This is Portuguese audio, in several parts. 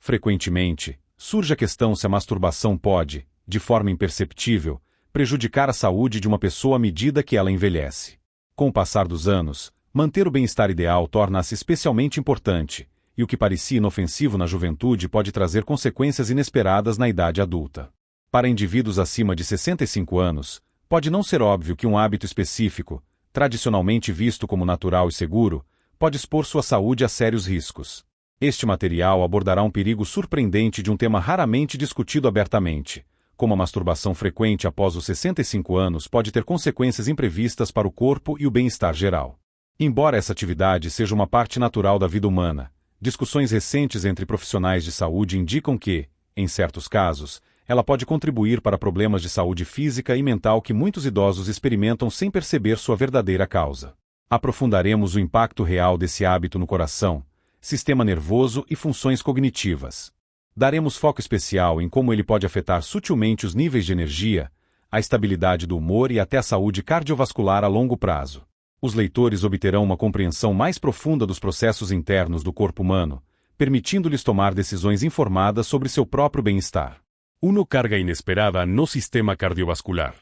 Frequentemente, surge a questão se a masturbação pode, de forma imperceptível, prejudicar a saúde de uma pessoa à medida que ela envelhece. Com o passar dos anos, manter o bem-estar ideal torna-se especialmente importante, e o que parecia inofensivo na juventude pode trazer consequências inesperadas na idade adulta. Para indivíduos acima de 65 anos, pode não ser óbvio que um hábito específico, tradicionalmente visto como natural e seguro, pode expor sua saúde a sérios riscos. Este material abordará um perigo surpreendente de um tema raramente discutido abertamente, como a masturbação frequente após os 65 anos pode ter consequências imprevistas para o corpo e o bem-estar geral. Embora essa atividade seja uma parte natural da vida humana, discussões recentes entre profissionais de saúde indicam que, em certos casos, ela pode contribuir para problemas de saúde física e mental que muitos idosos experimentam sem perceber sua verdadeira causa. Aprofundaremos o impacto real desse hábito no coração, sistema nervoso e funções cognitivas. Daremos foco especial em como ele pode afetar sutilmente os níveis de energia, a estabilidade do humor e até a saúde cardiovascular a longo prazo. Os leitores obterão uma compreensão mais profunda dos processos internos do corpo humano, permitindo-lhes tomar decisões informadas sobre seu próprio bem-estar. Carga inesperada no sistema cardiovascular.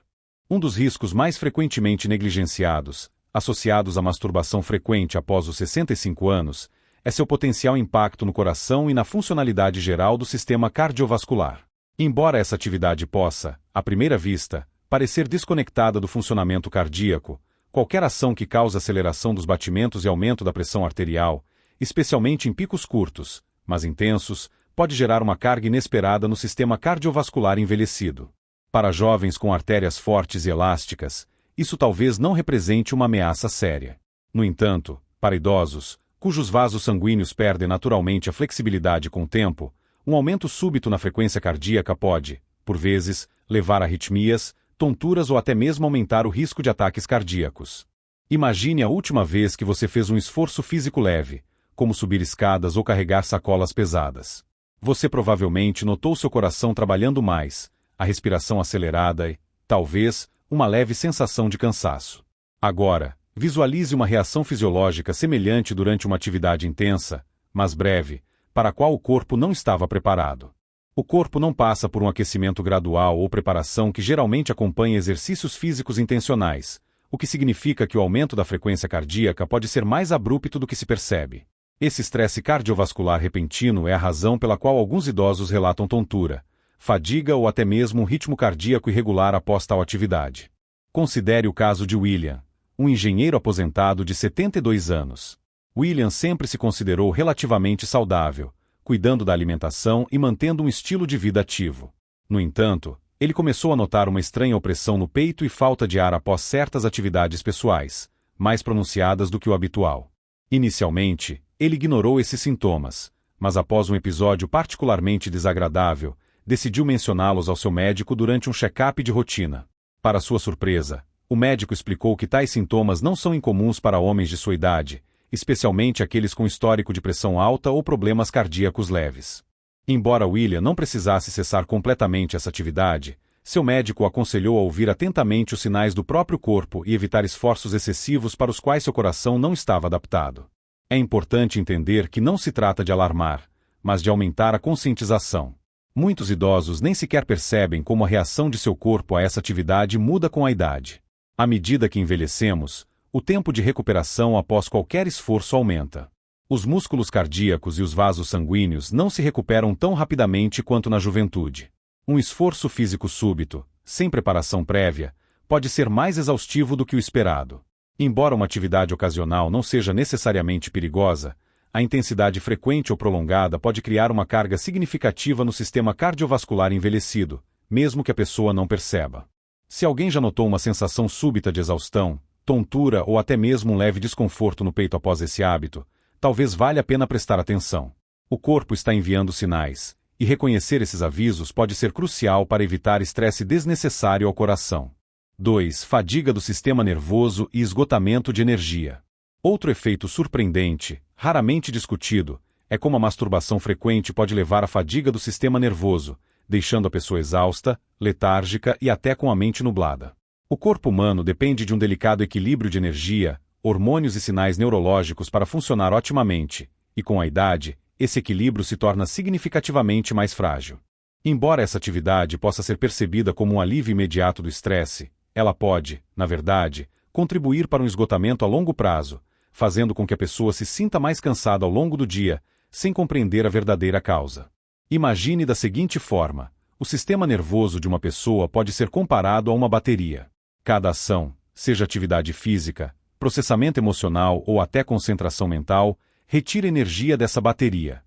Um dos riscos mais frequentemente negligenciados, associados à masturbação frequente após os 65 anos, é seu potencial impacto no coração e na funcionalidade geral do sistema cardiovascular. Embora essa atividade possa, à primeira vista, parecer desconectada do funcionamento cardíaco, qualquer ação que cause aceleração dos batimentos e aumento da pressão arterial, especialmente em picos curtos, mas intensos, pode gerar uma carga inesperada no sistema cardiovascular envelhecido. Para jovens com artérias fortes e elásticas, isso talvez não represente uma ameaça séria. No entanto, para idosos, cujos vasos sanguíneos perdem naturalmente a flexibilidade com o tempo, um aumento súbito na frequência cardíaca pode, por vezes, levar a arritmias, tonturas ou até mesmo aumentar o risco de ataques cardíacos. Imagine a última vez que você fez um esforço físico leve, como subir escadas ou carregar sacolas pesadas. Você provavelmente notou seu coração trabalhando mais, a respiração acelerada e, talvez, uma leve sensação de cansaço. Agora, visualize uma reação fisiológica semelhante durante uma atividade intensa, mas breve, para a qual o corpo não estava preparado. O corpo não passa por um aquecimento gradual ou preparação que geralmente acompanha exercícios físicos intencionais, o que significa que o aumento da frequência cardíaca pode ser mais abrupto do que se percebe. Esse estresse cardiovascular repentino é a razão pela qual alguns idosos relatam tontura, fadiga ou até mesmo um ritmo cardíaco irregular após tal atividade. Considere o caso de William, um engenheiro aposentado de 72 anos. William sempre se considerou relativamente saudável, cuidando da alimentação e mantendo um estilo de vida ativo. No entanto, ele começou a notar uma estranha opressão no peito e falta de ar após certas atividades pessoais, mais pronunciadas do que o habitual. Inicialmente, ele ignorou esses sintomas, mas após um episódio particularmente desagradável, decidiu mencioná-los ao seu médico durante um check-up de rotina. Para sua surpresa, o médico explicou que tais sintomas não são incomuns para homens de sua idade, especialmente aqueles com histórico de pressão alta ou problemas cardíacos leves. Embora William não precisasse cessar completamente essa atividade, seu médico o aconselhou a ouvir atentamente os sinais do próprio corpo e evitar esforços excessivos para os quais seu coração não estava adaptado. É importante entender que não se trata de alarmar, mas de aumentar a conscientização. Muitos idosos nem sequer percebem como a reação de seu corpo a essa atividade muda com a idade. À medida que envelhecemos, o tempo de recuperação após qualquer esforço aumenta. Os músculos cardíacos e os vasos sanguíneos não se recuperam tão rapidamente quanto na juventude. Um esforço físico súbito, sem preparação prévia, pode ser mais exaustivo do que o esperado. Embora uma atividade ocasional não seja necessariamente perigosa, a intensidade frequente ou prolongada pode criar uma carga significativa no sistema cardiovascular envelhecido, mesmo que a pessoa não perceba. Se alguém já notou uma sensação súbita de exaustão, tontura ou até mesmo um leve desconforto no peito após esse hábito, talvez valha a pena prestar atenção. O corpo está enviando sinais, e reconhecer esses avisos pode ser crucial para evitar estresse desnecessário ao coração. 2. Fadiga do sistema nervoso e esgotamento de energia. Outro efeito surpreendente, raramente discutido, é como a masturbação frequente pode levar à fadiga do sistema nervoso, deixando a pessoa exausta, letárgica e até com a mente nublada. O corpo humano depende de um delicado equilíbrio de energia, hormônios e sinais neurológicos para funcionar otimamente, e com a idade, esse equilíbrio se torna significativamente mais frágil. Embora essa atividade possa ser percebida como um alívio imediato do estresse, ela pode, na verdade, contribuir para um esgotamento a longo prazo, fazendo com que a pessoa se sinta mais cansada ao longo do dia, sem compreender a verdadeira causa. Imagine da seguinte forma: o sistema nervoso de uma pessoa pode ser comparado a uma bateria. Cada ação, seja atividade física, processamento emocional ou até concentração mental, retira energia dessa bateria.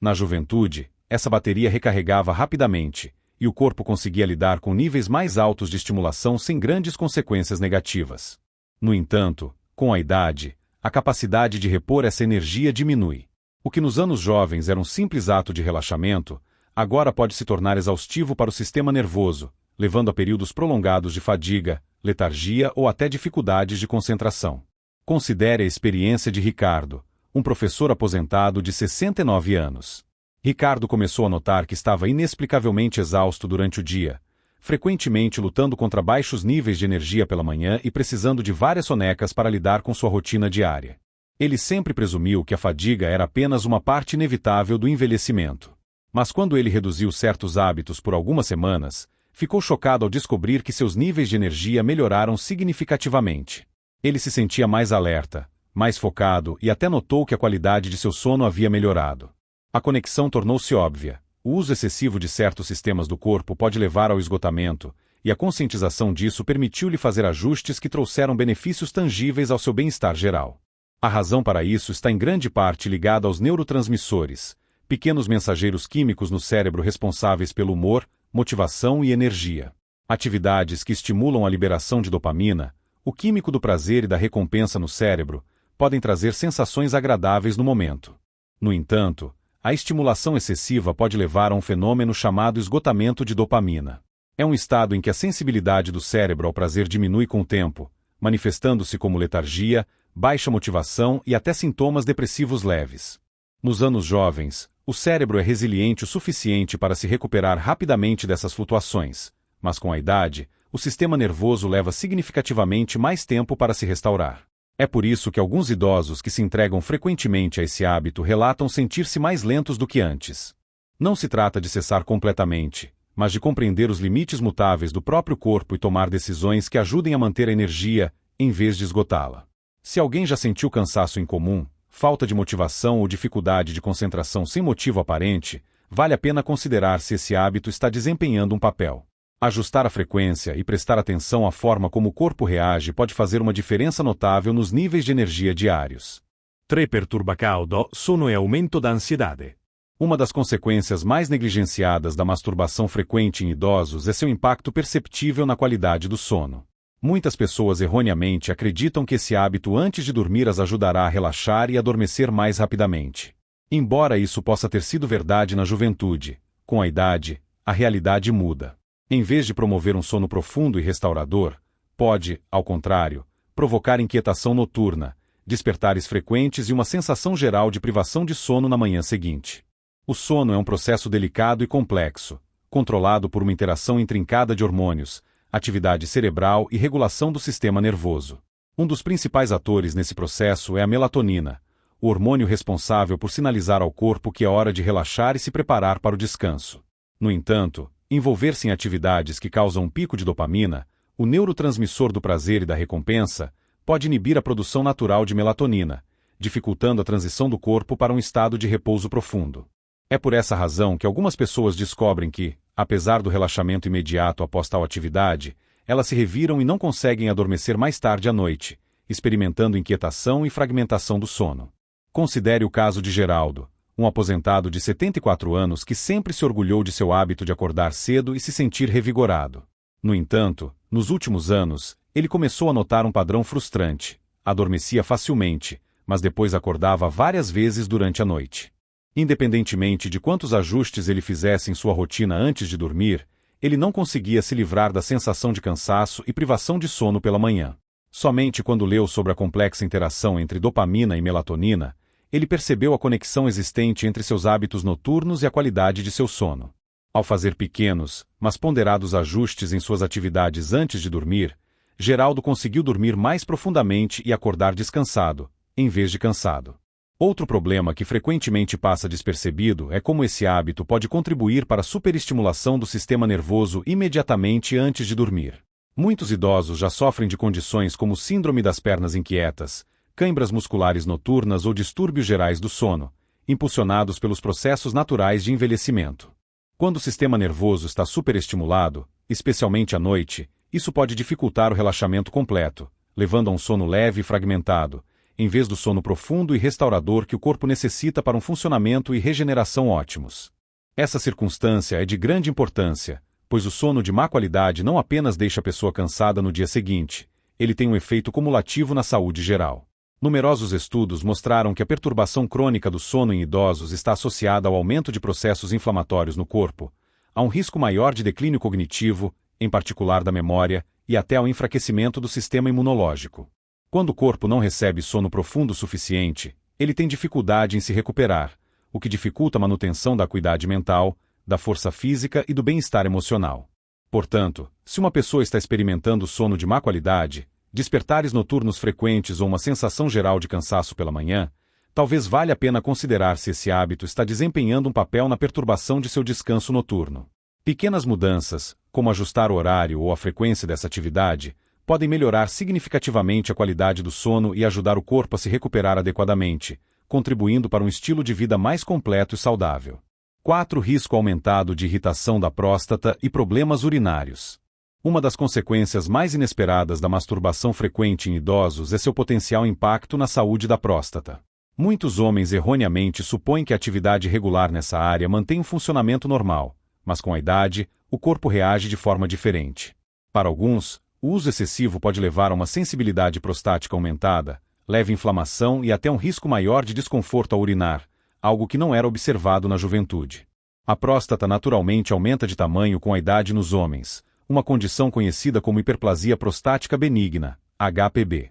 Na juventude, essa bateria recarregava rapidamente, e o corpo conseguia lidar com níveis mais altos de estimulação sem grandes consequências negativas. No entanto, com a idade, a capacidade de repor essa energia diminui. O que nos anos jovens era um simples ato de relaxamento, agora pode se tornar exaustivo para o sistema nervoso, levando a períodos prolongados de fadiga, letargia ou até dificuldades de concentração. Considere a experiência de Ricardo, um professor aposentado de 69 anos. Ricardo começou a notar que estava inexplicavelmente exausto durante o dia, frequentemente lutando contra baixos níveis de energia pela manhã e precisando de várias sonecas para lidar com sua rotina diária. Ele sempre presumiu que a fadiga era apenas uma parte inevitável do envelhecimento. Mas quando ele reduziu certos hábitos por algumas semanas, ficou chocado ao descobrir que seus níveis de energia melhoraram significativamente. Ele se sentia mais alerta, mais focado e até notou que a qualidade de seu sono havia melhorado. A conexão tornou-se óbvia. O uso excessivo de certos sistemas do corpo pode levar ao esgotamento, e a conscientização disso permitiu-lhe fazer ajustes que trouxeram benefícios tangíveis ao seu bem-estar geral. A razão para isso está em grande parte ligada aos neurotransmissores, pequenos mensageiros químicos no cérebro responsáveis pelo humor, motivação e energia. Atividades que estimulam a liberação de dopamina, o químico do prazer e da recompensa no cérebro, podem trazer sensações agradáveis no momento. No entanto, a estimulação excessiva pode levar a um fenômeno chamado esgotamento de dopamina. É um estado em que a sensibilidade do cérebro ao prazer diminui com o tempo, manifestando-se como letargia, baixa motivação e até sintomas depressivos leves. Nos anos jovens, o cérebro é resiliente o suficiente para se recuperar rapidamente dessas flutuações, mas com a idade, o sistema nervoso leva significativamente mais tempo para se restaurar. É por isso que alguns idosos que se entregam frequentemente a esse hábito relatam sentir-se mais lentos do que antes. Não se trata de cessar completamente, mas de compreender os limites mutáveis do próprio corpo e tomar decisões que ajudem a manter a energia, em vez de esgotá-la. Se alguém já sentiu cansaço incomum, falta de motivação ou dificuldade de concentração sem motivo aparente, vale a pena considerar se esse hábito está desempenhando um papel. Ajustar a frequência e prestar atenção à forma como o corpo reage pode fazer uma diferença notável nos níveis de energia diários. 3 perturbacaudò sono e aumento da ansiedade. Uma das consequências mais negligenciadas da masturbação frequente em idosos é seu impacto perceptível na qualidade do sono. Muitas pessoas erroneamente acreditam que esse hábito antes de dormir as ajudará a relaxar e adormecer mais rapidamente. Embora isso possa ter sido verdade na juventude, com a idade, a realidade muda. Em vez de promover um sono profundo e restaurador, pode, ao contrário, provocar inquietação noturna, despertares frequentes e uma sensação geral de privação de sono na manhã seguinte. O sono é um processo delicado e complexo, controlado por uma interação intrincada de hormônios, atividade cerebral e regulação do sistema nervoso. Um dos principais atores nesse processo é a melatonina, o hormônio responsável por sinalizar ao corpo que é hora de relaxar e se preparar para o descanso. No entanto, envolver-se em atividades que causam um pico de dopamina, o neurotransmissor do prazer e da recompensa, pode inibir a produção natural de melatonina, dificultando a transição do corpo para um estado de repouso profundo. É por essa razão que algumas pessoas descobrem que, apesar do relaxamento imediato após tal atividade, elas se reviram e não conseguem adormecer mais tarde à noite, experimentando inquietação e fragmentação do sono. Considere o caso de Geraldo, um aposentado de 74 anos que sempre se orgulhou de seu hábito de acordar cedo e se sentir revigorado. No entanto, nos últimos anos, ele começou a notar um padrão frustrante. Adormecia facilmente, mas depois acordava várias vezes durante a noite. Independentemente de quantos ajustes ele fizesse em sua rotina antes de dormir, ele não conseguia se livrar da sensação de cansaço e privação de sono pela manhã. Somente quando leu sobre a complexa interação entre dopamina e melatonina, ele percebeu a conexão existente entre seus hábitos noturnos e a qualidade de seu sono. Ao fazer pequenos, mas ponderados ajustes em suas atividades antes de dormir, Geraldo conseguiu dormir mais profundamente e acordar descansado, em vez de cansado. Outro problema que frequentemente passa despercebido é como esse hábito pode contribuir para a superestimulação do sistema nervoso imediatamente antes de dormir. Muitos idosos já sofrem de condições como síndrome das pernas inquietas, câimbras musculares noturnas ou distúrbios gerais do sono, impulsionados pelos processos naturais de envelhecimento. Quando o sistema nervoso está superestimulado, especialmente à noite, isso pode dificultar o relaxamento completo, levando a um sono leve e fragmentado, em vez do sono profundo e restaurador que o corpo necessita para um funcionamento e regeneração ótimos. Essa circunstância é de grande importância, pois o sono de má qualidade não apenas deixa a pessoa cansada no dia seguinte, ele tem um efeito cumulativo na saúde geral. Numerosos estudos mostraram que a perturbação crônica do sono em idosos está associada ao aumento de processos inflamatórios no corpo, a um risco maior de declínio cognitivo, em particular da memória, e até ao enfraquecimento do sistema imunológico. Quando o corpo não recebe sono profundo o suficiente, ele tem dificuldade em se recuperar, o que dificulta a manutenção da acuidade mental, da força física e do bem-estar emocional. Portanto, se uma pessoa está experimentando sono de má qualidade, despertares noturnos frequentes ou uma sensação geral de cansaço pela manhã, talvez valha a pena considerar se esse hábito está desempenhando um papel na perturbação de seu descanso noturno. Pequenas mudanças, como ajustar o horário ou a frequência dessa atividade, podem melhorar significativamente a qualidade do sono e ajudar o corpo a se recuperar adequadamente, contribuindo para um estilo de vida mais completo e saudável. 4. Risco aumentado de irritação da próstata e problemas urinários. Uma das consequências mais inesperadas da masturbação frequente em idosos é seu potencial impacto na saúde da próstata. Muitos homens erroneamente supõem que a atividade regular nessa área mantém um funcionamento normal, mas com a idade, o corpo reage de forma diferente. Para alguns, o uso excessivo pode levar a uma sensibilidade prostática aumentada, leve inflamação e até um risco maior de desconforto ao urinar, algo que não era observado na juventude. A próstata naturalmente aumenta de tamanho com a idade nos homens, uma condição conhecida como hiperplasia prostática benigna, HPB.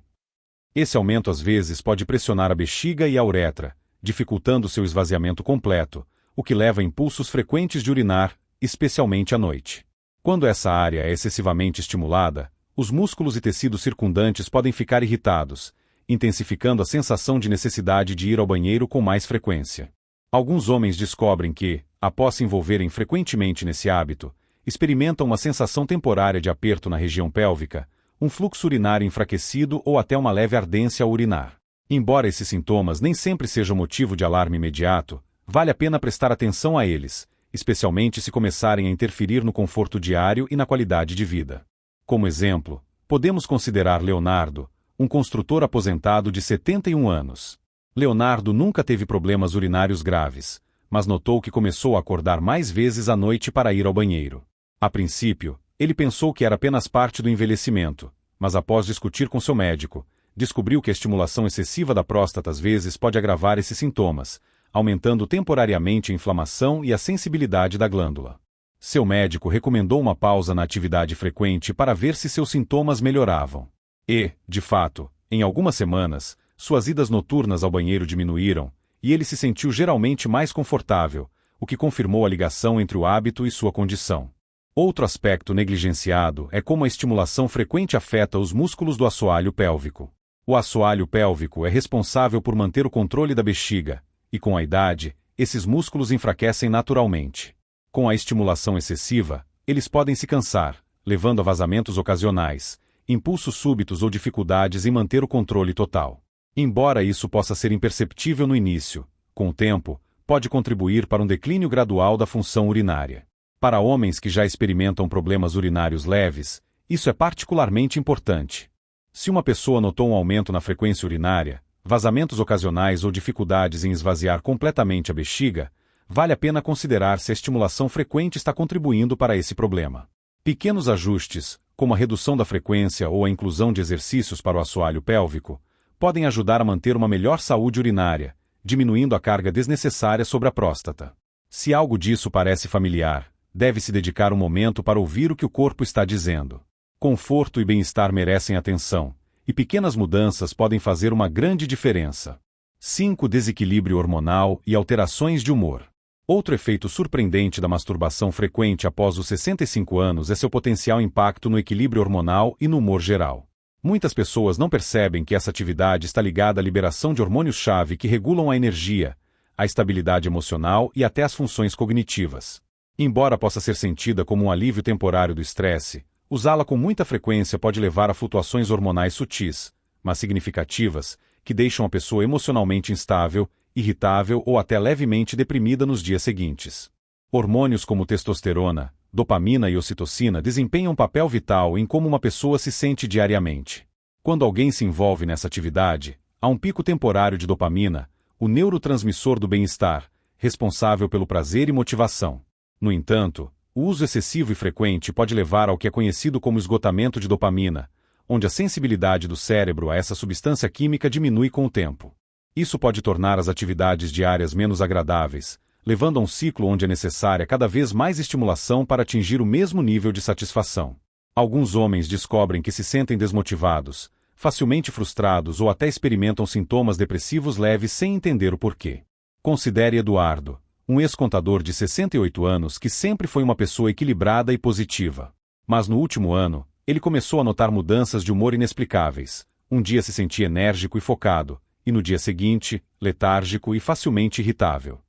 Esse aumento às vezes pode pressionar a bexiga e a uretra, dificultando seu esvaziamento completo, o que leva a impulsos frequentes de urinar, especialmente à noite. Quando essa área é excessivamente estimulada, os músculos e tecidos circundantes podem ficar irritados, intensificando a sensação de necessidade de ir ao banheiro com mais frequência. Alguns homens descobrem que, após se envolverem frequentemente nesse hábito, experimentam uma sensação temporária de aperto na região pélvica, um fluxo urinário enfraquecido ou até uma leve ardência ao urinar. Embora esses sintomas nem sempre sejam motivo de alarme imediato, vale a pena prestar atenção a eles, especialmente se começarem a interferir no conforto diário e na qualidade de vida. Como exemplo, podemos considerar Leonardo, um construtor aposentado de 71 anos. Leonardo nunca teve problemas urinários graves, mas notou que começou a acordar mais vezes à noite para ir ao banheiro. A princípio, ele pensou que era apenas parte do envelhecimento, mas após discutir com seu médico, descobriu que a estimulação excessiva da próstata às vezes pode agravar esses sintomas, aumentando temporariamente a inflamação e a sensibilidade da glândula. Seu médico recomendou uma pausa na atividade frequente para ver se seus sintomas melhoravam. E, de fato, em algumas semanas, suas idas noturnas ao banheiro diminuíram, e ele se sentiu geralmente mais confortável, o que confirmou a ligação entre o hábito e sua condição. Outro aspecto negligenciado é como a estimulação frequente afeta os músculos do assoalho pélvico. O assoalho pélvico é responsável por manter o controle da bexiga, e com a idade, esses músculos enfraquecem naturalmente. Com a estimulação excessiva, eles podem se cansar, levando a vazamentos ocasionais, impulsos súbitos ou dificuldades em manter o controle total. Embora isso possa ser imperceptível no início, com o tempo, pode contribuir para um declínio gradual da função urinária. Para homens que já experimentam problemas urinários leves, isso é particularmente importante. Se uma pessoa notou um aumento na frequência urinária, vazamentos ocasionais ou dificuldades em esvaziar completamente a bexiga, vale a pena considerar se a estimulação frequente está contribuindo para esse problema. Pequenos ajustes, como a redução da frequência ou a inclusão de exercícios para o assoalho pélvico, podem ajudar a manter uma melhor saúde urinária, diminuindo a carga desnecessária sobre a próstata. Se algo disso parece familiar, deve-se dedicar um momento para ouvir o que o corpo está dizendo. Conforto e bem-estar merecem atenção, e pequenas mudanças podem fazer uma grande diferença. 5. Desequilíbrio hormonal e alterações de humor. Outro efeito surpreendente da masturbação frequente após os 65 anos é seu potencial impacto no equilíbrio hormonal e no humor geral. Muitas pessoas não percebem que essa atividade está ligada à liberação de hormônios-chave que regulam a energia, a estabilidade emocional e até as funções cognitivas. Embora possa ser sentida como um alívio temporário do estresse, usá-la com muita frequência pode levar a flutuações hormonais sutis, mas significativas, que deixam a pessoa emocionalmente instável, irritável ou até levemente deprimida nos dias seguintes. Hormônios como testosterona, dopamina e ocitocina desempenham um papel vital em como uma pessoa se sente diariamente. Quando alguém se envolve nessa atividade, há um pico temporário de dopamina, o neurotransmissor do bem-estar, responsável pelo prazer e motivação. No entanto, o uso excessivo e frequente pode levar ao que é conhecido como esgotamento de dopamina, onde a sensibilidade do cérebro a essa substância química diminui com o tempo. Isso pode tornar as atividades diárias menos agradáveis, levando a um ciclo onde é necessária cada vez mais estimulação para atingir o mesmo nível de satisfação. Alguns homens descobrem que se sentem desmotivados, facilmente frustrados ou até experimentam sintomas depressivos leves sem entender o porquê. Considere Eduardo, um ex-contador de 68 anos que sempre foi uma pessoa equilibrada e positiva. Mas no último ano, ele começou a notar mudanças de humor inexplicáveis. Um dia se sentia enérgico e focado, e no dia seguinte, letárgico e facilmente irritável.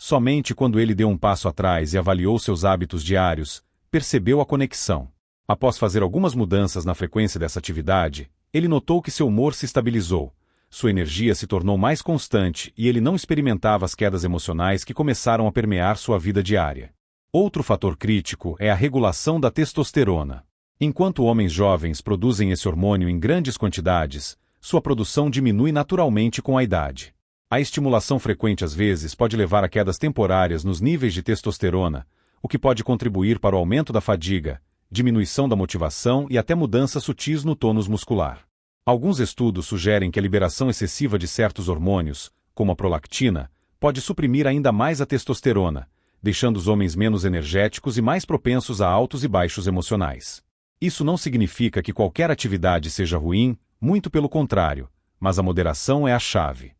Somente quando ele deu um passo atrás e avaliou seus hábitos diários, percebeu a conexão. Após fazer algumas mudanças na frequência dessa atividade, ele notou que seu humor se estabilizou, sua energia se tornou mais constante e ele não experimentava as quedas emocionais que começaram a permear sua vida diária. Outro fator crítico é a regulação da testosterona. Enquanto homens jovens produzem esse hormônio em grandes quantidades, sua produção diminui naturalmente com a idade. A estimulação frequente às vezes pode levar a quedas temporárias nos níveis de testosterona, o que pode contribuir para o aumento da fadiga, diminuição da motivação e até mudanças sutis no tônus muscular. Alguns estudos sugerem que a liberação excessiva de certos hormônios, como a prolactina, pode suprimir ainda mais a testosterona, deixando os homens menos energéticos e mais propensos a altos e baixos emocionais. Isso não significa que qualquer atividade seja ruim, muito pelo contrário, mas a moderação é a chave.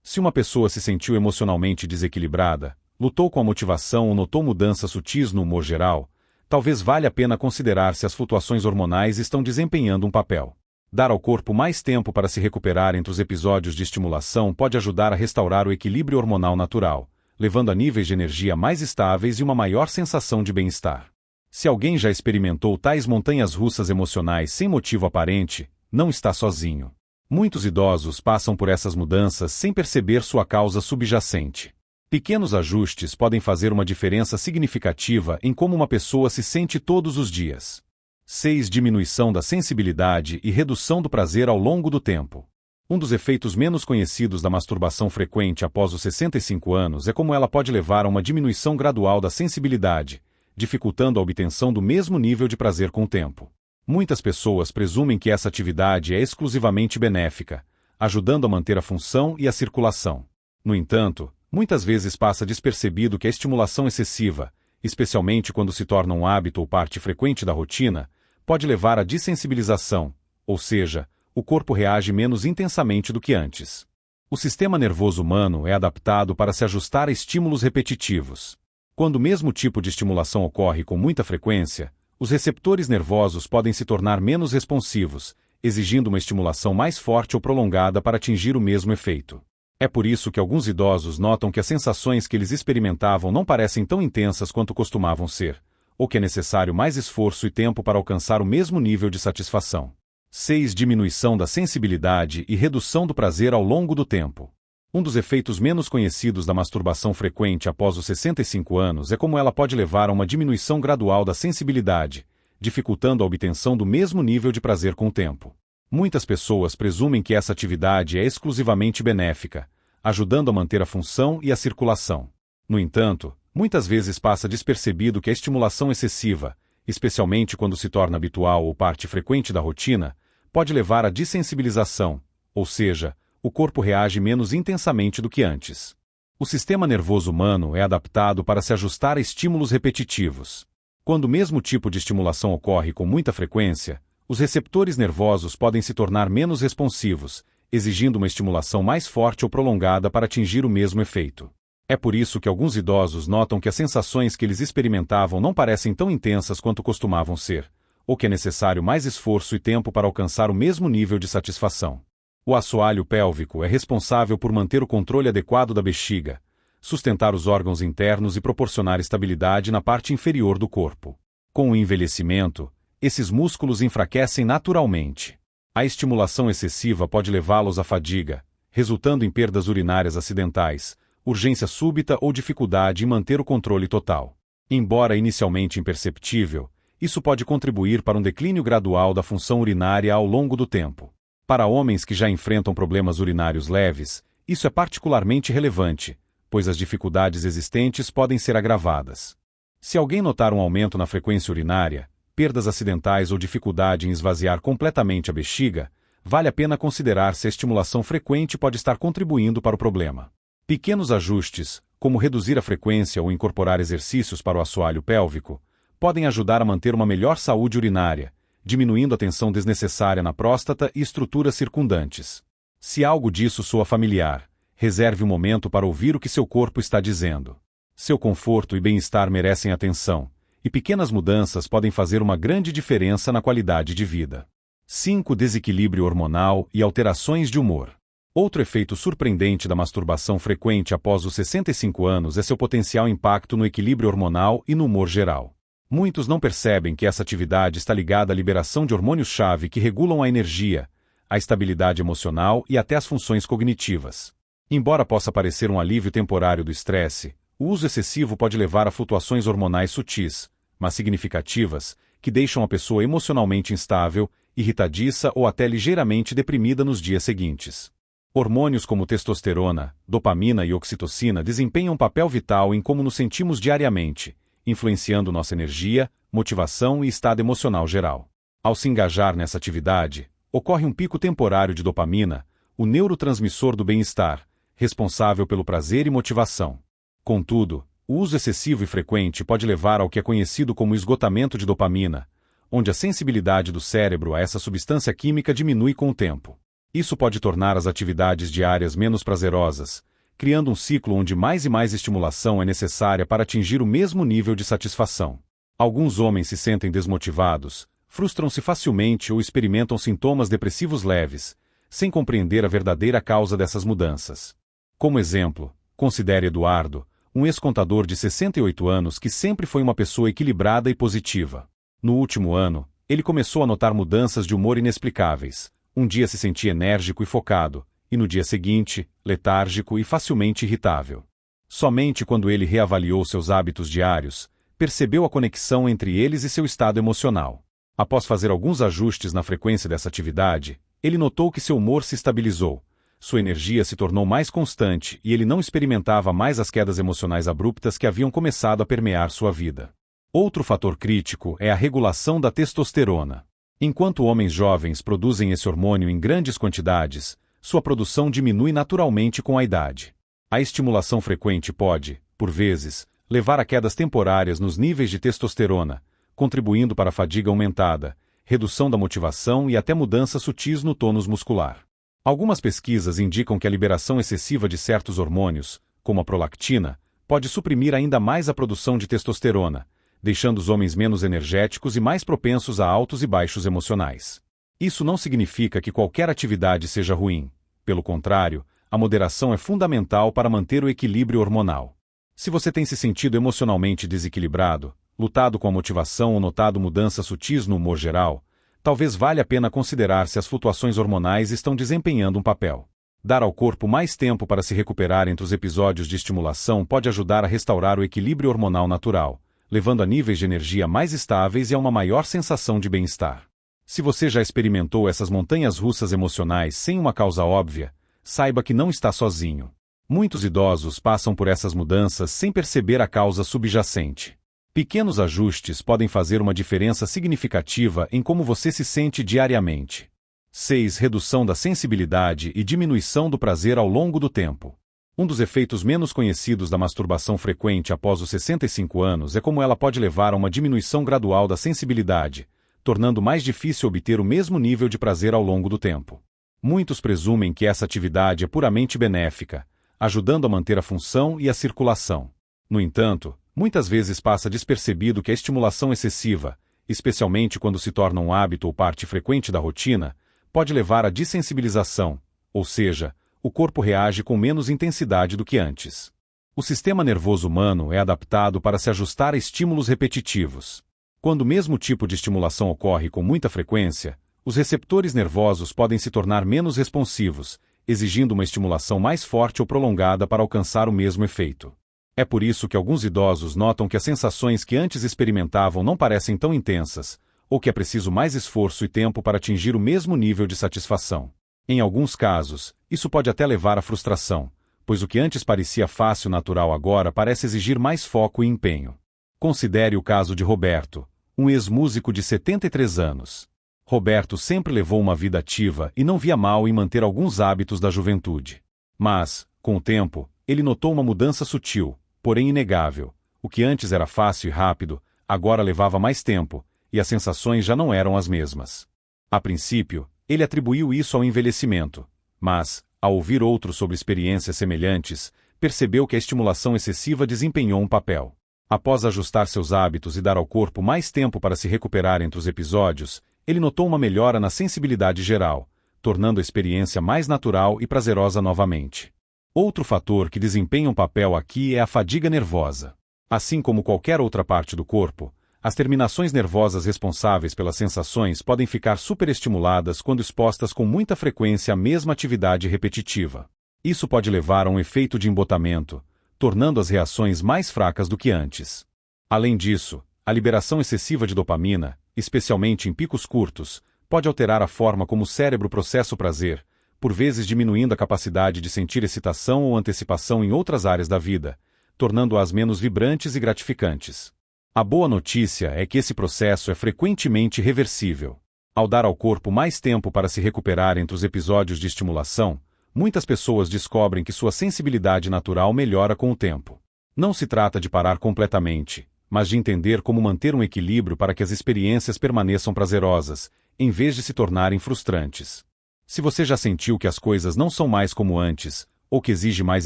Se uma pessoa se sentiu emocionalmente desequilibrada, lutou com a motivação ou notou mudanças sutis no humor geral, talvez valha a pena considerar se as flutuações hormonais estão desempenhando um papel. Dar ao corpo mais tempo para se recuperar entre os episódios de estimulação pode ajudar a restaurar o equilíbrio hormonal natural, levando a níveis de energia mais estáveis e uma maior sensação de bem-estar. Se alguém já experimentou tais montanhas russas emocionais sem motivo aparente, não está sozinho. Muitos idosos passam por essas mudanças sem perceber sua causa subjacente. Pequenos ajustes podem fazer uma diferença significativa em como uma pessoa se sente todos os dias. 6. Diminuição da sensibilidade e redução do prazer ao longo do tempo. Um dos efeitos menos conhecidos da masturbação frequente após os 65 anos é como ela pode levar a uma diminuição gradual da sensibilidade, dificultando a obtenção do mesmo nível de prazer com o tempo. Muitas pessoas presumem que essa atividade é exclusivamente benéfica, ajudando a manter a função e a circulação. No entanto, muitas vezes passa despercebido que a estimulação excessiva, especialmente quando se torna um hábito ou parte frequente da rotina, pode levar à dessensibilização, ou seja, o corpo reage menos intensamente do que antes. O sistema nervoso humano é adaptado para se ajustar a estímulos repetitivos. Quando o mesmo tipo de estimulação ocorre com muita frequência, os receptores nervosos podem se tornar menos responsivos, exigindo uma estimulação mais forte ou prolongada para atingir o mesmo efeito. É por isso que alguns idosos notam que as sensações que eles experimentavam não parecem tão intensas quanto costumavam ser, ou que é necessário mais esforço e tempo para alcançar o mesmo nível de satisfação. 6. Diminuição da sensibilidade e redução do prazer ao longo do tempo. Um dos efeitos menos conhecidos da masturbação frequente após os 65 anos é como ela pode levar a uma diminuição gradual da sensibilidade, dificultando a obtenção do mesmo nível de prazer com o tempo. Muitas pessoas presumem que essa atividade é exclusivamente benéfica, ajudando a manter a função e a circulação. No entanto, muitas vezes passa despercebido que a estimulação excessiva, especialmente quando se torna habitual ou parte frequente da rotina, pode levar à dessensibilização, ou seja, o corpo reage menos intensamente do que antes. O sistema nervoso humano é adaptado para se ajustar a estímulos repetitivos. Quando o mesmo tipo de estimulação ocorre com muita frequência, os receptores nervosos podem se tornar menos responsivos, exigindo uma estimulação mais forte ou prolongada para atingir o mesmo efeito. É por isso que alguns idosos notam que as sensações que eles experimentavam não parecem tão intensas quanto costumavam ser, ou que é necessário mais esforço e tempo para alcançar o mesmo nível de satisfação. O assoalho pélvico é responsável por manter o controle adequado da bexiga, sustentar os órgãos internos e proporcionar estabilidade na parte inferior do corpo. Com o envelhecimento, esses músculos enfraquecem naturalmente. A estimulação excessiva pode levá-los à fadiga, resultando em perdas urinárias acidentais, urgência súbita ou dificuldade em manter o controle total. Embora inicialmente imperceptível, isso pode contribuir para um declínio gradual da função urinária ao longo do tempo. Para homens que já enfrentam problemas urinários leves, isso é particularmente relevante, pois as dificuldades existentes podem ser agravadas. Se alguém notar um aumento na frequência urinária, perdas acidentais ou dificuldade em esvaziar completamente a bexiga, vale a pena considerar se a estimulação frequente pode estar contribuindo para o problema. Pequenos ajustes, como reduzir a frequência ou incorporar exercícios para o assoalho pélvico, podem ajudar a manter uma melhor saúde urinária, diminuindo a tensão desnecessária na próstata e estruturas circundantes. Se algo disso soa familiar, reserve um momento para ouvir o que seu corpo está dizendo. Seu conforto e bem-estar merecem atenção, e pequenas mudanças podem fazer uma grande diferença na qualidade de vida. 5. Desequilíbrio hormonal e alterações de humor. Outro efeito surpreendente da masturbação frequente após os 65 anos é seu potencial impacto no equilíbrio hormonal e no humor geral. Muitos não percebem que essa atividade está ligada à liberação de hormônios-chave que regulam a energia, a estabilidade emocional e até as funções cognitivas. Embora possa parecer um alívio temporário do estresse, o uso excessivo pode levar a flutuações hormonais sutis, mas significativas, que deixam a pessoa emocionalmente instável, irritadiça ou até ligeiramente deprimida nos dias seguintes. Hormônios como testosterona, dopamina e oxitocina desempenham um papel vital em como nos sentimos diariamente, influenciando nossa energia, motivação e estado emocional geral. Ao se engajar nessa atividade, ocorre um pico temporário de dopamina, o neurotransmissor do bem-estar, responsável pelo prazer e motivação. Contudo, o uso excessivo e frequente pode levar ao que é conhecido como esgotamento de dopamina, onde a sensibilidade do cérebro a essa substância química diminui com o tempo. Isso pode tornar as atividades diárias menos prazerosas, criando um ciclo onde mais e mais estimulação é necessária para atingir o mesmo nível de satisfação. Alguns homens se sentem desmotivados, frustram-se facilmente ou experimentam sintomas depressivos leves, sem compreender a verdadeira causa dessas mudanças. Como exemplo, considere Eduardo, um ex-contador de 68 anos que sempre foi uma pessoa equilibrada e positiva. No último ano, ele começou a notar mudanças de humor inexplicáveis. Um dia se sentia enérgico e focado, e no dia seguinte, letárgico e facilmente irritável. Somente quando ele reavaliou seus hábitos diários, percebeu a conexão entre eles e seu estado emocional. Após fazer alguns ajustes na frequência dessa atividade, ele notou que seu humor se estabilizou, sua energia se tornou mais constante e ele não experimentava mais as quedas emocionais abruptas que haviam começado a permear sua vida. Outro fator crítico é a regulação da testosterona. Enquanto homens jovens produzem esse hormônio em grandes quantidades, sua produção diminui naturalmente com a idade. A estimulação frequente pode, por vezes, levar a quedas temporárias nos níveis de testosterona, contribuindo para a fadiga aumentada, redução da motivação e até mudanças sutis no tônus muscular. Algumas pesquisas indicam que a liberação excessiva de certos hormônios, como a prolactina, pode suprimir ainda mais a produção de testosterona, deixando os homens menos energéticos e mais propensos a altos e baixos emocionais. Isso não significa que qualquer atividade seja ruim. Pelo contrário, a moderação é fundamental para manter o equilíbrio hormonal. Se você tem se sentido emocionalmente desequilibrado, lutado com a motivação ou notado mudanças sutis no humor geral, talvez valha a pena considerar se as flutuações hormonais estão desempenhando um papel. Dar ao corpo mais tempo para se recuperar entre os episódios de estimulação pode ajudar a restaurar o equilíbrio hormonal natural, levando a níveis de energia mais estáveis e a uma maior sensação de bem-estar. Se você já experimentou essas montanhas russas emocionais sem uma causa óbvia, saiba que não está sozinho. Muitos idosos passam por essas mudanças sem perceber a causa subjacente. Pequenos ajustes podem fazer uma diferença significativa em como você se sente diariamente. 6. Redução da sensibilidade e diminuição do prazer ao longo do tempo. Um dos efeitos menos conhecidos da masturbação frequente após os 65 anos é como ela pode levar a uma diminuição gradual da sensibilidade, tornando mais difícil obter o mesmo nível de prazer ao longo do tempo. Muitos presumem que essa atividade é puramente benéfica, ajudando a manter a função e a circulação. No entanto, muitas vezes passa despercebido que a estimulação excessiva, especialmente quando se torna um hábito ou parte frequente da rotina, pode levar à dessensibilização, ou seja, o corpo reage com menos intensidade do que antes. O sistema nervoso humano é adaptado para se ajustar a estímulos repetitivos. Quando o mesmo tipo de estimulação ocorre com muita frequência, os receptores nervosos podem se tornar menos responsivos, exigindo uma estimulação mais forte ou prolongada para alcançar o mesmo efeito. É por isso que alguns idosos notam que as sensações que antes experimentavam não parecem tão intensas, ou que é preciso mais esforço e tempo para atingir o mesmo nível de satisfação. Em alguns casos, isso pode até levar à frustração, pois o que antes parecia fácil e natural agora parece exigir mais foco e empenho. Considere o caso de Roberto, um ex-músico de 73 anos. Roberto sempre levou uma vida ativa e não via mal em manter alguns hábitos da juventude. Mas, com o tempo, ele notou uma mudança sutil, porém inegável. O que antes era fácil e rápido, agora levava mais tempo, e as sensações já não eram as mesmas. A princípio, ele atribuiu isso ao envelhecimento, mas, ao ouvir outros sobre experiências semelhantes, percebeu que a estimulação excessiva desempenhou um papel. Após ajustar seus hábitos e dar ao corpo mais tempo para se recuperar entre os episódios, ele notou uma melhora na sensibilidade geral, tornando a experiência mais natural e prazerosa novamente. Outro fator que desempenha um papel aqui é a fadiga nervosa. Assim como qualquer outra parte do corpo, as terminações nervosas responsáveis pelas sensações podem ficar superestimuladas quando expostas com muita frequência à mesma atividade repetitiva. Isso pode levar a um efeito de embotamento, tornando as reações mais fracas do que antes. Além disso, a liberação excessiva de dopamina, especialmente em picos curtos, pode alterar a forma como o cérebro processa o prazer, por vezes diminuindo a capacidade de sentir excitação ou antecipação em outras áreas da vida, tornando-as menos vibrantes e gratificantes. A boa notícia é que esse processo é frequentemente reversível. Ao dar ao corpo mais tempo para se recuperar entre os episódios de estimulação, muitas pessoas descobrem que sua sensibilidade natural melhora com o tempo. Não se trata de parar completamente, mas de entender como manter um equilíbrio para que as experiências permaneçam prazerosas, em vez de se tornarem frustrantes. Se você já sentiu que as coisas não são mais como antes, ou que exige mais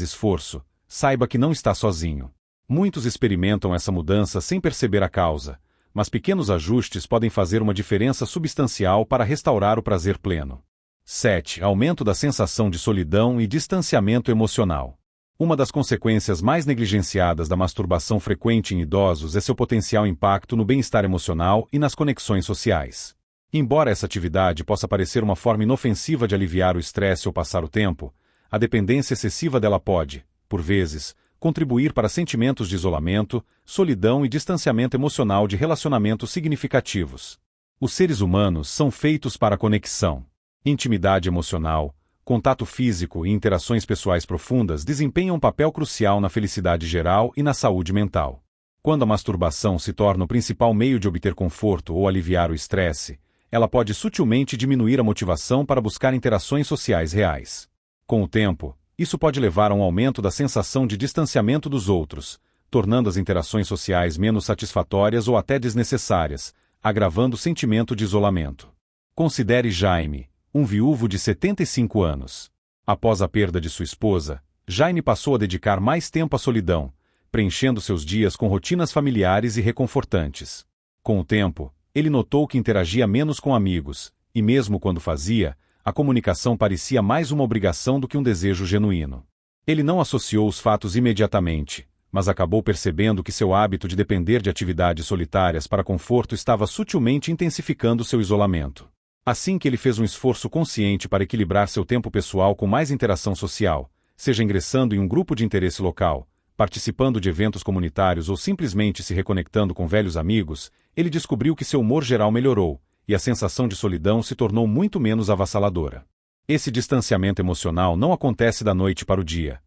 esforço, saiba que não está sozinho. Muitos experimentam essa mudança sem perceber a causa, mas pequenos ajustes podem fazer uma diferença substancial para restaurar o prazer pleno. 7. Aumento da sensação de solidão e distanciamento emocional. Uma das consequências mais negligenciadas da masturbação frequente em idosos é seu potencial impacto no bem-estar emocional e nas conexões sociais. Embora essa atividade possa parecer uma forma inofensiva de aliviar o estresse ou passar o tempo, a dependência excessiva dela pode, por vezes, contribuir para sentimentos de isolamento, solidão e distanciamento emocional de relacionamentos significativos. Os seres humanos são feitos para a conexão. Intimidade emocional, contato físico e interações pessoais profundas desempenham um papel crucial na felicidade geral e na saúde mental. Quando a masturbação se torna o principal meio de obter conforto ou aliviar o estresse, ela pode sutilmente diminuir a motivação para buscar interações sociais reais. Com o tempo, isso pode levar a um aumento da sensação de distanciamento dos outros, tornando as interações sociais menos satisfatórias ou até desnecessárias, agravando o sentimento de isolamento. Considere Jaime, um viúvo de 75 anos. Após a perda de sua esposa, Jaime passou a dedicar mais tempo à solidão, preenchendo seus dias com rotinas familiares e reconfortantes. Com o tempo, ele notou que interagia menos com amigos, e mesmo quando fazia, a comunicação parecia mais uma obrigação do que um desejo genuíno. Ele não associou os fatos imediatamente, mas acabou percebendo que seu hábito de depender de atividades solitárias para conforto estava sutilmente intensificando seu isolamento. Assim que ele fez um esforço consciente para equilibrar seu tempo pessoal com mais interação social, seja ingressando em um grupo de interesse local, participando de eventos comunitários ou simplesmente se reconectando com velhos amigos, ele descobriu que seu humor geral melhorou, e a sensação de solidão se tornou muito menos avassaladora. Esse distanciamento emocional não acontece da noite para o dia.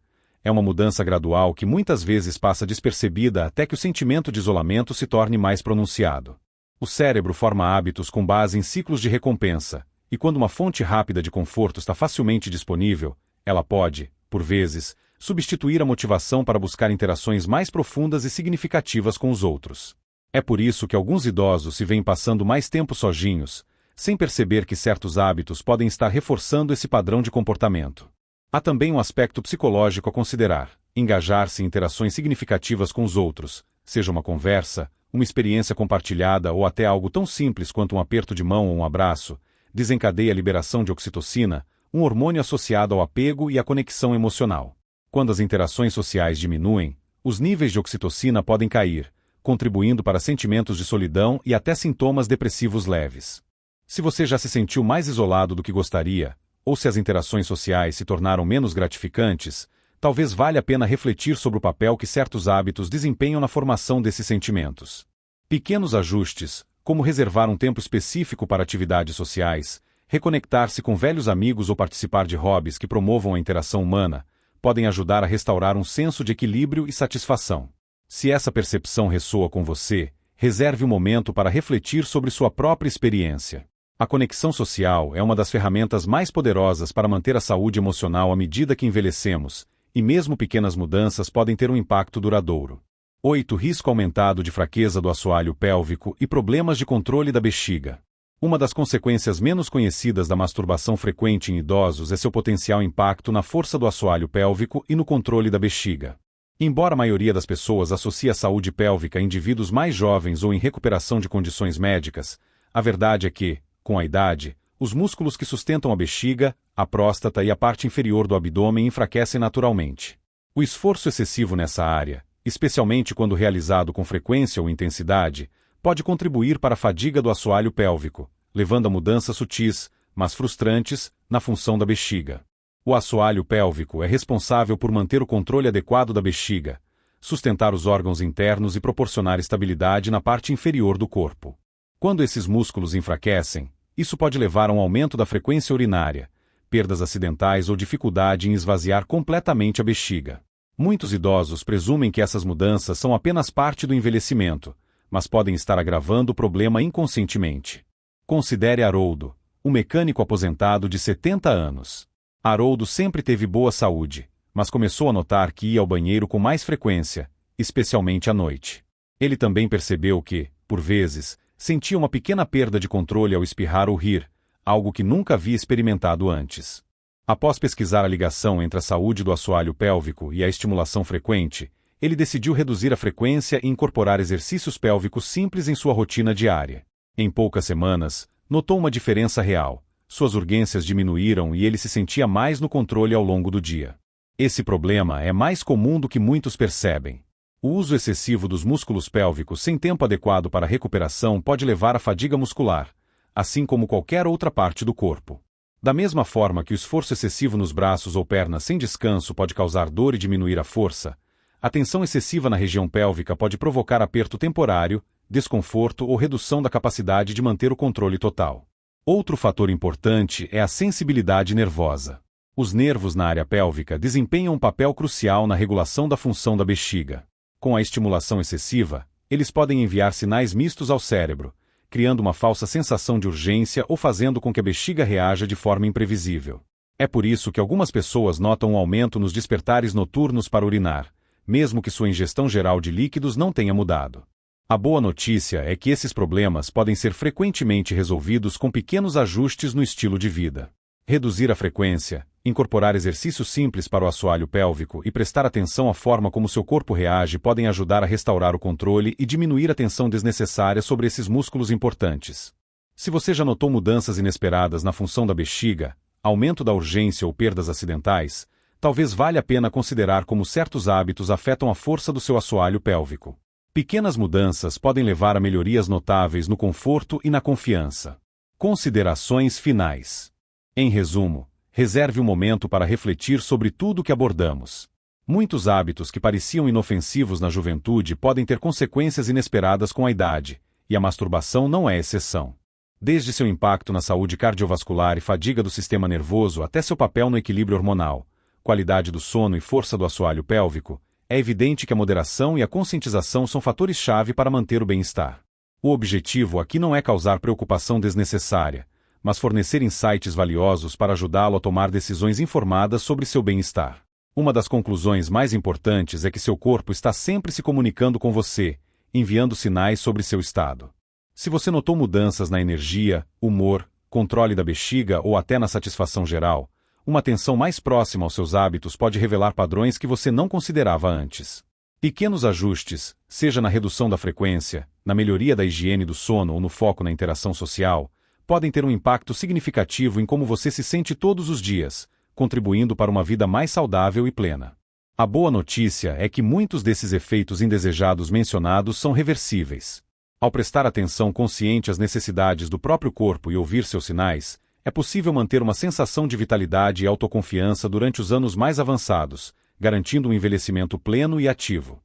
É uma mudança gradual que muitas vezes passa despercebida até que o sentimento de isolamento se torne mais pronunciado. O cérebro forma hábitos com base em ciclos de recompensa, e quando uma fonte rápida de conforto está facilmente disponível, ela pode, por vezes, substituir a motivação para buscar interações mais profundas e significativas com os outros. É por isso que alguns idosos se veem passando mais tempo sozinhos, sem perceber que certos hábitos podem estar reforçando esse padrão de comportamento. Há também um aspecto psicológico a considerar: engajar-se em interações significativas com os outros, seja uma conversa, Uma experiência compartilhada ou até algo tão simples quanto um aperto de mão ou um abraço desencadeia a liberação de ocitocina, um hormônio associado ao apego e à conexão emocional. Quando as interações sociais diminuem, os níveis de ocitocina podem cair, contribuindo para sentimentos de solidão e até sintomas depressivos leves. Se você já se sentiu mais isolado do que gostaria, ou se as interações sociais se tornaram menos gratificantes, talvez valha a pena refletir sobre o papel que certos hábitos desempenham na formação desses sentimentos. Pequenos ajustes, como reservar um tempo específico para atividades sociais, reconectar-se com velhos amigos ou participar de hobbies que promovam a interação humana, podem ajudar a restaurar um senso de equilíbrio e satisfação. Se essa percepção ressoa com você, reserve um momento para refletir sobre sua própria experiência. A conexão social é uma das ferramentas mais poderosas para manter a saúde emocional à medida que envelhecemos, e mesmo pequenas mudanças podem ter um impacto duradouro. 8. Risco aumentado de fraqueza do assoalho pélvico e problemas de controle da bexiga. Uma das consequências menos conhecidas da masturbação frequente em idosos é seu potencial impacto na força do assoalho pélvico e no controle da bexiga. Embora a maioria das pessoas associe a saúde pélvica a indivíduos mais jovens ou em recuperação de condições médicas, a verdade é que, com a idade, os músculos que sustentam a bexiga, a próstata e a parte inferior do abdômen enfraquecem naturalmente. O esforço excessivo nessa área, especialmente quando realizado com frequência ou intensidade, pode contribuir para a fadiga do assoalho pélvico, levando a mudanças sutis, mas frustrantes, na função da bexiga. O assoalho pélvico é responsável por manter o controle adequado da bexiga, sustentar os órgãos internos e proporcionar estabilidade na parte inferior do corpo. Quando esses músculos enfraquecem, isso pode levar a um aumento da frequência urinária, perdas acidentais ou dificuldade em esvaziar completamente a bexiga. Muitos idosos presumem que essas mudanças são apenas parte do envelhecimento, mas podem estar agravando o problema inconscientemente. Considere Haroldo, um mecânico aposentado de 70 anos. Haroldo sempre teve boa saúde, mas começou a notar que ia ao banheiro com mais frequência, especialmente à noite. Ele também percebeu que, por vezes, sentia uma pequena perda de controle ao espirrar ou rir, algo que nunca havia experimentado antes. Após pesquisar a ligação entre a saúde do assoalho pélvico e a estimulação frequente, ele decidiu reduzir a frequência e incorporar exercícios pélvicos simples em sua rotina diária. Em poucas semanas, notou uma diferença real. Suas urgências diminuíram e ele se sentia mais no controle ao longo do dia. Esse problema é mais comum do que muitos percebem. O uso excessivo dos músculos pélvicos sem tempo adequado para a recuperação pode levar à fadiga muscular, assim como qualquer outra parte do corpo. Da mesma forma que o esforço excessivo nos braços ou pernas sem descanso pode causar dor e diminuir a força, a tensão excessiva na região pélvica pode provocar aperto temporário, desconforto ou redução da capacidade de manter o controle total. Outro fator importante é a sensibilidade nervosa. Os nervos na área pélvica desempenham um papel crucial na regulação da função da bexiga. Com a estimulação excessiva, eles podem enviar sinais mistos ao cérebro, criando uma falsa sensação de urgência ou fazendo com que a bexiga reaja de forma imprevisível. É por isso que algumas pessoas notam um aumento nos despertares noturnos para urinar, mesmo que sua ingestão geral de líquidos não tenha mudado. A boa notícia é que esses problemas podem ser frequentemente resolvidos com pequenos ajustes no estilo de vida. Reduzir a frequência, incorporar exercícios simples para o assoalho pélvico e prestar atenção à forma como seu corpo reage podem ajudar a restaurar o controle e diminuir a tensão desnecessária sobre esses músculos importantes. Se você já notou mudanças inesperadas na função da bexiga, aumento da urgência ou perdas acidentais, talvez valha a pena considerar como certos hábitos afetam a força do seu assoalho pélvico. Pequenas mudanças podem levar a melhorias notáveis no conforto e na confiança. Considerações finais. Em resumo, reserve um momento para refletir sobre tudo o que abordamos. Muitos hábitos que pareciam inofensivos na juventude podem ter consequências inesperadas com a idade, e a masturbação não é exceção. Desde seu impacto na saúde cardiovascular e fadiga do sistema nervoso até seu papel no equilíbrio hormonal, qualidade do sono e força do assoalho pélvico, é evidente que a moderação e a conscientização são fatores-chave para manter o bem-estar. O objetivo aqui não é causar preocupação desnecessária, mas fornecer insights valiosos para ajudá-lo a tomar decisões informadas sobre seu bem-estar. Uma das conclusões mais importantes é que seu corpo está sempre se comunicando com você, enviando sinais sobre seu estado. Se você notou mudanças na energia, humor, controle da bexiga ou até na satisfação geral, uma atenção mais próxima aos seus hábitos pode revelar padrões que você não considerava antes. Pequenos ajustes, seja na redução da frequência, na melhoria da higiene do sono ou no foco na interação social, podem ter um impacto significativo em como você se sente todos os dias, contribuindo para uma vida mais saudável e plena. A boa notícia é que muitos desses efeitos indesejados mencionados são reversíveis. Ao prestar atenção consciente às necessidades do próprio corpo e ouvir seus sinais, é possível manter uma sensação de vitalidade e autoconfiança durante os anos mais avançados, garantindo um envelhecimento pleno e ativo.